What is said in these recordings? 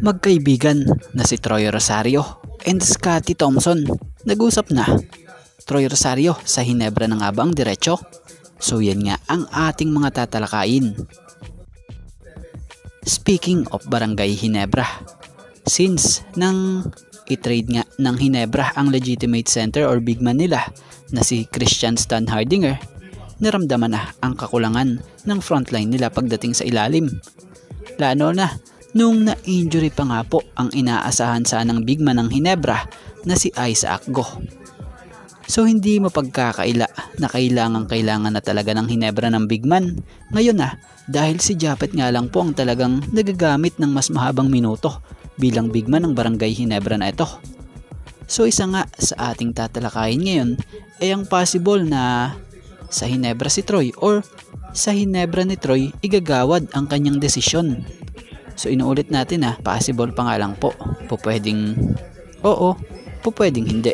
Magkaibigan na si Troy Rosario and Scottie Thompson nag-usap na. Troy Rosario, sa Hinebra na nga ba ang diretsyo? So yan nga ang ating mga tatalakayin. Speaking of Barangay Hinebra, since nang i-trade nga ng Hinebra ang legitimate center or big man nila na si Christian Stan Hardinger, naramdaman na ang kakulangan ng frontline nila pagdating sa ilalim. Lalo na nung na-injury pa nga po ang inaasahan sanang big man ng Hinebra na si Isaac Go. So hindi mapagkakaila na kailangan na talaga ng Hinebra ng big man ngayon na, dahil si Japet nga lang po ang talagang nagagamit ng mas mahabang minuto bilang big man ng Barangay Hinebra na ito. So isa nga sa ating tatalakayin ngayon ay ang possible na sa Hinebra si Troy or sa Hinebra ni Troy igagawad ang kanyang desisyon. So inuulit natin possible pa nga lang po. Pupwedeng oo, pupwedeng hindi.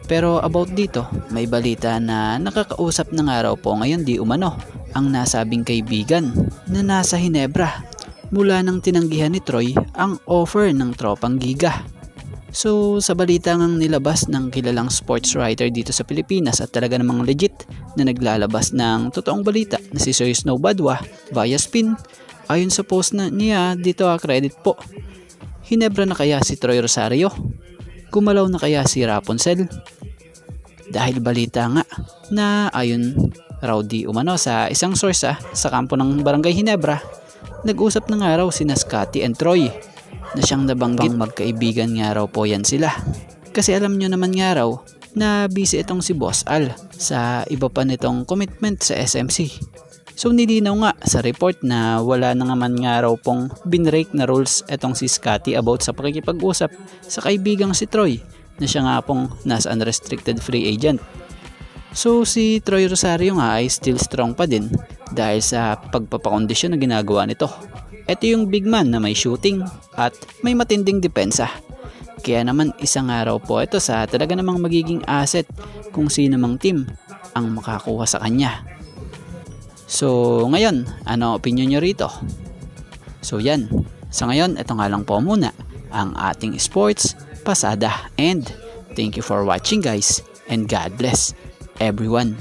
Pero about dito, may balita na nakakausap na nga raw po ngayon di umano ang nasabing kaibigan na nasa Hinebra mula nang tinanggihan ni Troy ang offer ng tropang Giga. So sa balita ngang nilabas ng kilalang sports writer dito sa Pilipinas at talaga namang legit na naglalabas ng totoong balita na si Sir Snow Badwa via Spin, ayon sa post na niya dito credit po. Hinebra na kaya si Troy Rosario? Gumalaw na kaya si Rapunzel? Dahil balita nga na ayon raw di umano sa isang source sa kampo ng Barangay Hinebra, nag-usap na nga raw sina Scottie and Troy na siyang nabanggit magkaibigan nga raw po yan sila. Kasi alam nyo naman nga raw na busy itong si Boss Al sa iba pa nitong commitment sa SMC. So nilinaw nga sa report na wala na naman nga raw pong binrake na rules etong si Scottie about sa pakikipag-usap sa kaibigang si Troy na siya nga pong nasa unrestricted free agent. So si Troy Rosario nga ay still strong pa din dahil sa pagpapakondisyon na ginagawa nito. Ito yung big man na may shooting at may matinding depensa. Kaya naman isang araw po ito sa talaga namang magiging asset kung sino mang team ang makakuha sa kanya. So ngayon, ano opinion nyo rito? So yan, sa ngayon ito nga lang po muna ang ating sports pasada, and thank you for watching guys, and God bless everyone.